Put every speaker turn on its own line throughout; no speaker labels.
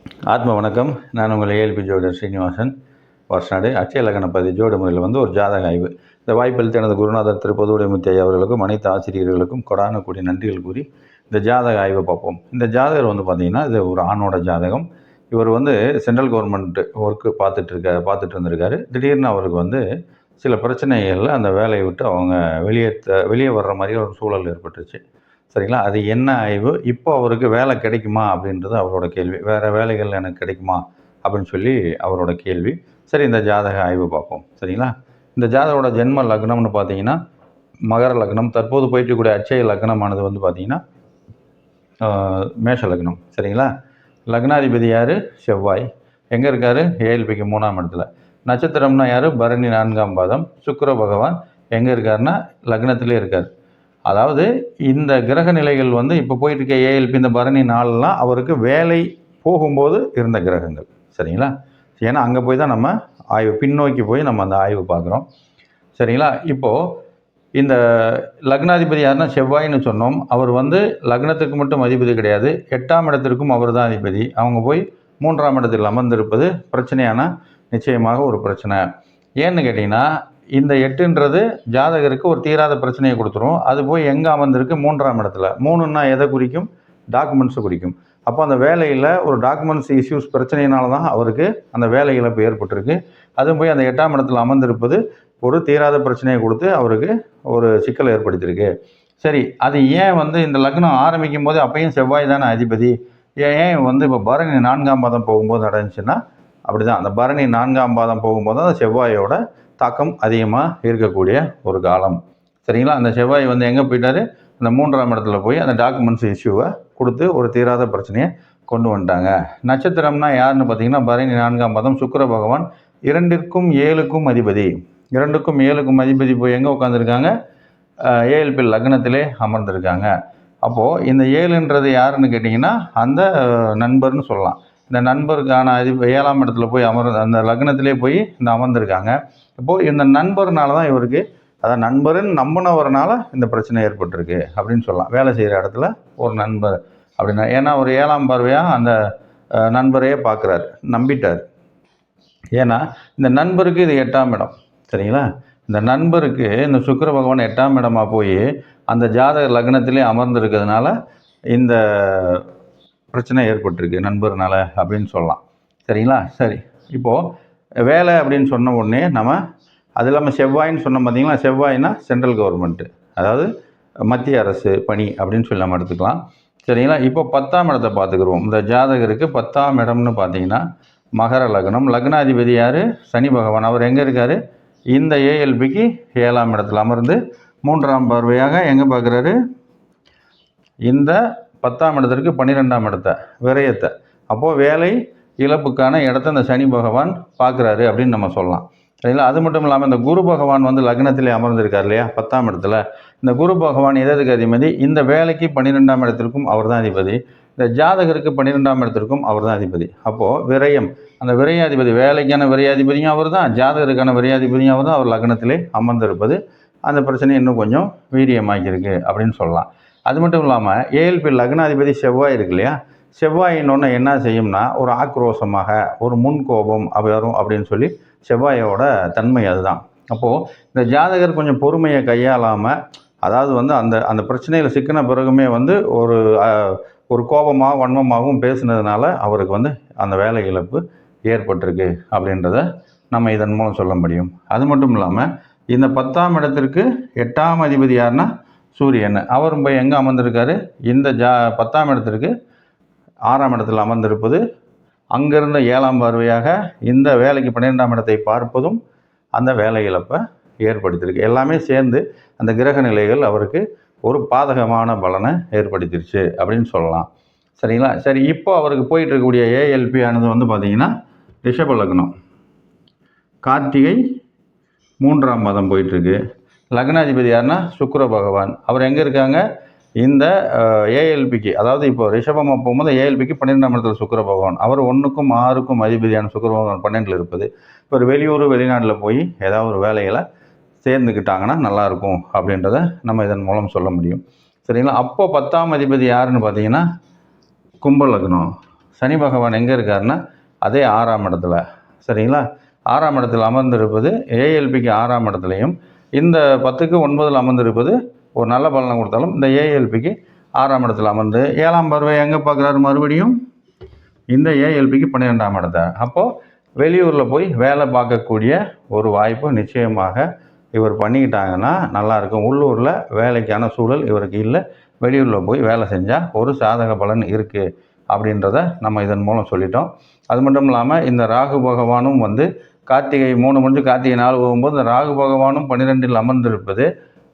ஆத்ம வணக்கம். நான் உங்கள் ஏஎல்பி ஜோதிடர் ஸ்ரீனிவாசன், வருஷநாடு. அட்சய லக்ன பதிவு ஜோடி முறையில் ஒரு ஜாதக ஆய்வு. இந்த வாய்ப்பில் எனது குருநாதர் திரு பொதுவுடைமுத்தி ஐயா அவர்களுக்கும் அனைத்து ஆசிரியர்களுக்கும் கொடான கூடிய நன்றிகள் கூறி இந்த ஜாதக ஆய்வை பார்ப்போம். இந்த ஜாதகர் பார்த்திங்கன்னா, இது ஒரு ஆணோட ஜாதகம். இவர் சென்ட்ரல் கவர்மெண்ட் ஒர்க்கு பார்த்துட்டு இருந்திருக்காரு. திடீர்னு அவருக்கு சில பிரச்சனைகளில் அந்த வேலையை விட்டு அவங்க வெளியே வர்ற மாதிரி ஒரு சூழல் ஏற்பட்டுச்சு. சரிங்களா? அது என்ன ஆய்வு, இப்போ அவருக்கு வேலை கிடைக்குமா அப்படின்றது அவரோட கேள்வி. வேறு வேலைகள் எனக்கு கிடைக்குமா அப்படின்னு சொல்லி அவரோட கேள்வி. சரி, இந்த ஜாதக ஆய்வு பார்ப்போம். சரிங்களா? இந்த ஜாதகரோட ஜென்ம லக்னம்னு பார்த்தீங்கன்னா மகர லக்னம். தற்போது போயிட்டு கூடிய அட்சய லக்னமானது பார்த்தீங்கன்னா மேஷ லக்னம். சரிங்களா? லக்னாதிபதி யார்? செவ்வாய். எங்கே இருக்கார்? ஏஎல்பிக்கு 3ஆம் இடத்துல. நட்சத்திரம்னா யார்? பரணி 4ஆம் பாதம். சுக்கிர பகவான் எங்கே இருக்காருன்னா லக்னத்திலே இருக்கார். அதாவது இந்த கிரக நிலைகள் இப்போ போயிட்டு இருக்க ஏஎல்பி இந்த பரணி நாளெலாம் அவருக்கு வேலை போகும்போது இருந்த கிரகங்கள். சரிங்களா? ஏன்னா அங்கே போய் தான் நம்ம ஆய்வு பின்னோக்கி போய் நம்ம அந்த ஆய்வு பார்க்குறோம். சரிங்களா? இப்போது இந்த லக்னாதிபதி யாருன்னா செவ்வாய்னு சொன்னோம். அவர் லக்னத்துக்கு மட்டும் அதிபதி கிடையாது, 8ஆம் இடத்திற்கும் அவர் தான் அதிபதி. அவங்க போய் 3ஆம் இடத்தில் அமர்ந்திருப்பது பிரச்சனையான நிச்சயமாக ஒரு பிரச்சனை. ஏன்னு கேட்டிங்கன்னா, இந்த 8ன்றது ஜாதகருக்கு ஒரு தீராத பிரச்சனையை கொடுத்துரும். அது போய் எங்கே அமர்ந்திருக்கு? 3ஆம் இடத்துல. 3ன்னா எதை குறிக்கும்? டாக்குமெண்ட்ஸை குறிக்கும். அப்போ அந்த வேலையில் ஒரு டாக்குமெண்ட்ஸ் இஷ்யூஸ் பிரச்சனையினால தான் அவருக்கு அந்த வேலை இழப்பு ஏற்பட்டிருக்கு. அதுவும் போய் அந்த 8ஆம் இடத்துல அமர்ந்திருப்பது ஒரு தீராத பிரச்சனையை கொடுத்து அவருக்கு ஒரு சிக்கலை ஏற்படுத்தியிருக்கு. சரி, அது ஏன் இந்த லக்னம் ஆரம்பிக்கும் போது அப்பையும் செவ்வாய் தானே அதிபதி, ஏன் இப்போ பரணி 4ஆம் பாதம் போகும்போது நடந்துச்சுன்னா அப்படி தான். அந்த பரணி 4ஆம் பாதம் போகும்போது அந்த செவ்வாயோட தாக்கம் அதிகமாக இருக்கக்கூடிய ஒரு காலம். சரிங்களா? அந்த செவ்வாய் எங்கே போயிட்டார்? அந்த 3ஆம் இடத்துல போய் அந்த டாக்குமெண்ட்ஸ் இஷ்யூவை கொடுத்து ஒரு தீராத பிரச்சனையை கொண்டு வந்துட்டாங்க. நட்சத்திரம்னா யாருன்னு பார்த்தீங்கன்னா பரணி 4ஆம் பாதம். சுக்கிர பகவான் 2க்கும் 7க்கும் அதிபதி. 2க்கும் 7க்கும் அதிபதி போய் எங்கே உட்காந்துருக்காங்க? ஏஎல்பி லக்னத்திலே அமர்ந்திருக்காங்க. அப்போது இந்த 7ன்றது யாருன்னு கேட்டிங்கன்னா அந்த நண்பர்னு சொல்லலாம். இந்த நண்பருக்கான 7ஆம் இடத்துல போய் அந்த லக்னத்திலே போய் இந்த அமர்ந்திருக்காங்க. இப்போது இந்த நண்பர்னால தான் இவருக்கு, அதாவது நண்பருன்னு நம்பினவரனால இந்த பிரச்சனை ஏற்பட்டிருக்கு அப்படின்னு சொல்லலாம். வேலை செய்கிற இடத்துல ஒரு நண்பர் அப்படின்னா, ஏன்னா ஒரு 7ஆம் பார்வையாக அந்த நண்பரையே பார்க்குறாரு, நம்பிட்டார். ஏன்னா இந்த நண்பருக்கு இது 8ஆம் இடம். சரிங்களா? இந்த நண்பருக்கு இந்த சுக்கிர பகவான் 8ஆம் இடமாக போய் அந்த ஜாதக லக்னத்திலே அமர்ந்திருக்கிறதுனால இந்த பிரச்சனை ஏற்பட்டிருக்கு நண்பர்னால அப்படின்னு சொல்லலாம். சரிங்களா? சரி, இப்போது வேலை அப்படின்னு சொன்ன உடனே நம்ம அது இல்லாமல் செவ்வாயின்னு சொன்ன பார்த்தீங்களா? செவ்வாய்னா சென்ட்ரல் கவர்மெண்ட்டு, அதாவது மத்திய அரசு பணி அப்படின்னு சொல்லி நம்ம எடுத்துக்கலாம். சரிங்களா? இப்போ 10ஆம் இடத்தை பார்த்துக்குருவோம். இந்த ஜாதகருக்கு 10ஆம் இடம்னு பார்த்தீங்கன்னா மகர லக்னம். லக்னாதிபதி யார்? சனி பகவான். அவர் எங்கே இருக்கார்? இந்த ஏஎல்பிக்கு 7ஆம் இடத்துல அமர்ந்து 3ஆம் பார்வையாக எங்கே பார்க்குறாரு? இந்த 10ஆம் இடத்திற்கு 12ஆம் இடத்தை, விரயத்தை. அப்போது வேலை இழப்புக்கான இடத்த இந்த சனி பகவான் பார்க்குறாரு அப்படின்னு நம்ம சொல்லலாம். சரிங்களா? அது மட்டும் இல்லாமல் இந்த குரு பகவான் லக்னத்திலே அமர்ந்திருக்கார் இல்லையா 10ஆம் இடத்துல. இந்த குரு பகவான் எதற்கு அதிபதி? இந்த வேலைக்கு 12ஆம் இடத்திற்கும் அவர் தான் அதிபதி. இந்த ஜாதகருக்கு 12ஆம் இடத்திற்கும் அவர் தான் அதிபதி. அப்போது விரயம், அந்த விரையாதிபதி, வேலைக்கான விரையாதிபதியும் அவர் தான், ஜாதகருக்கான விரையாதிபதியும் அவர் தான். அவர் லக்னத்திலே அமர்ந்திருப்பது அந்த பிரச்சனை இன்னும் கொஞ்சம் வீரியமாகியிருக்கு அப்படின்னு சொல்லலாம். அது மட்டும் இல்லாமல் ஏஎல்பி லக்னாதிபதி செவ்வாய் இருக்கு இல்லையா? செவ்வாயின்னு என்ன செய்யும்னா ஒரு ஆக்ரோஷமாக ஒரு முன்கோபம் வரும் அப்படின்னு சொல்லி செவ்வாயோட தன்மை அதுதான். அப்போது இந்த ஜாதகர் கொஞ்சம் பொறுமையை கையாளாமல், அதாவது அந்த அந்த பிரச்சனையில் சிக்கின பிறகுமே ஒரு கோபமாக வன்மமாகவும் பேசுனதுனால அவருக்கு அந்த வேலை இழப்பு ஏற்பட்டிருக்கு அப்படின்றத நம்ம இதன் மூலம் சொல்ல முடியும். அது மட்டும் இல்லாமல் இந்த 10ஆம் இடத்திற்கு 8ஆம் அதிபதி யாருன்னா சூரியன். அவரும் போய் எங்கே அமர்ந்திருக்காரு? இந்த 10ஆம் இடத்திற்கு 6ஆம் இடத்தில் அமர்ந்திருப்பது, அங்கிருந்த 7ஆம் பார்வையாக இந்த வேலைக்கு 12ஆம் இடத்தை பார்ப்பதும் அந்த வேலை இழப்பை ஏற்படுத்தியிருக்கு. எல்லாமே சேர்ந்து அந்த கிரக நிலைகள் அவருக்கு ஒரு பாதகமான பலனை ஏற்படுத்திடுச்சு அப்படின்னு சொல்லலாம். சரிங்களா? சரி, இப்போ அவருக்கு போயிட்டு இருக்கக்கூடிய ஏஎல்பி ஆனது பார்த்திங்கன்னா ரிஷப லக்னம். கார்த்திகை 3ஆம் பாதம் போயிட்டுருக்கு. லக்னாதிபதி யாருன்னா சுக்கிர பகவான். அவர் எங்கே இருக்காங்க? இந்த ஏஎல்பிக்கு, அதாவது இப்போ ரிஷபமாக போகும்போது ஏஎல்பிக்கு 12ஆம் இடத்துல சுக்கிர பகவான். அவர் 1க்கும் 6க்கும் அதிபதியான சுக்கிர பகவான் 12ல் இருப்பது. இப்போ வெளியூர் வெளிநாட்டில் போய் ஏதாவது ஒரு வேலைகளை சேர்ந்துக்கிட்டாங்கன்னா நல்லாயிருக்கும் அப்படின்றத நம்ம இதன் மூலம் சொல்ல முடியும். சரிங்களா? அப்போ 10ஆம் அதிபதி யாருன்னு பார்த்தீங்கன்னா கும்ப லக்னம். சனி பகவான் எங்கே இருக்காருன்னா அதே 6ஆம் இடத்துல. சரிங்களா? 6ஆம் இடத்தில் அமர்ந்திருப்பது ஏஎல்பிக்கு 6ஆம் இடத்துலையும், இந்த 10க்கு 9ல் அமர்ந்திருப்பது ஒரு நல்ல பலனை கொடுத்தாலும் இந்த ஏஎல்பிக்கு 6ஆம் இடத்தில் அமர்ந்து 7ஆம் பார்வை எங்கே பார்க்குறாரு மறுபடியும் இந்த ஏஎல்பிக்கு 12ஆம் இடத்தை. அப்போது வெளியூரில் போய் வேலை பார்க்கக்கூடிய ஒரு வாய்ப்பு நிச்சயமாக இவர் பண்ணிக்கிட்டாங்கன்னா நல்லாயிருக்கும். உள்ளூரில் வேலைக்கான சூழல் இவருக்கு இல்லை. வெளியூரில் போய் வேலை செஞ்சால் ஒரு சாதக பலன் இருக்குது அப்படின்றத நம்ம இதன் மூலம் சொல்லிட்டோம். அது மட்டும் இல்லாமல் இந்த ராகு பகவானும் வந்து கார்த்திகை 3 முடிஞ்சு கார்த்திகை 4 போகும்போது இந்த ராகு பகவானும் 12ல் அமர்ந்திருப்பது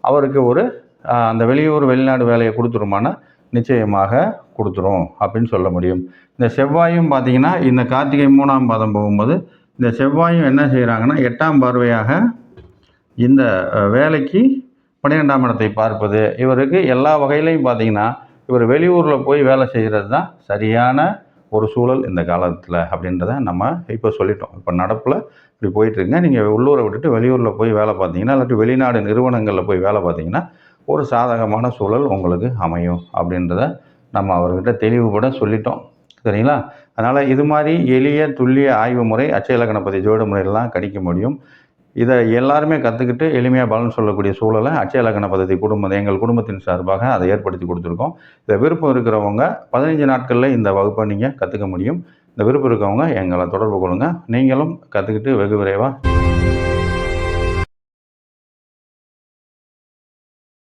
அவருக்கு ஒரு அந்த வெளியூர் வெளிநாடு வேலையை கொடுத்துருமானா நிச்சயமாக கொடுத்துரும் அப்படின்னு சொல்ல முடியும். இந்த செவ்வாயும் பார்த்திங்கன்னா இந்த கார்த்திகை 3ஆம் பாதம் போகும்போது இந்த செவ்வாயும் என்ன செய்கிறாங்கன்னா 8ஆம் பார்வையாக இந்த வேலைக்கு 12ஆம் இடத்தை பார்ப்பது இவருக்கு எல்லா வகையிலையும் பார்த்திங்கன்னா இவர் வெளியூரில் போய் வேலை செய்கிறது தான் சரியான ஒரு சூழல் இந்த காலத்தில் அப்படின்றத நம்ம இப்போ சொல்லிட்டோம். இப்போ நடப்பில் இப்படி போயிட்டுருங்க. நீங்கள் உள்ளூரை விட்டுட்டு வெளியூரில் போய் வேலை பார்த்தீங்கன்னா இல்லாட்டி வெளிநாடு நிறுவனங்களில் போய் வேலை பார்த்தீங்கன்னா ஒரு சாதகமான சூழல் உங்களுக்கு அமையும் அப்படின்றத நம்ம அவர்கிட்ட தெளிவுபட சொல்லிட்டோம். சரிங்களா? அதனால் இது மாதிரி எளிய துல்லிய ஆய்வு முறை அட்சய லக்னபதி ஜோதிட முறையிலாம் கணிக்க முடியும். இதை எல்லாருமே கற்றுக்கிட்டு எளிமையாக பலன் சொல்லக்கூடிய சூழலை அட்சய லக்ன பദ്ധதி எங்கள் குடும்பத்தின் சார்பாக அதை ஏற்படுத்தி கொடுத்துருக்கோம். இதை விருப்பம் இருக்கிறவங்க 15 நாட்களில் இந்த வகுப்பை நீங்கள் கற்றுக்க முடியும். இந்த விருப்பம் இருக்கவங்க எங்களை தொடர்பு கொள்ளுங்கள். நீங்களும் கற்றுக்கிட்டு வெகு விரைவாக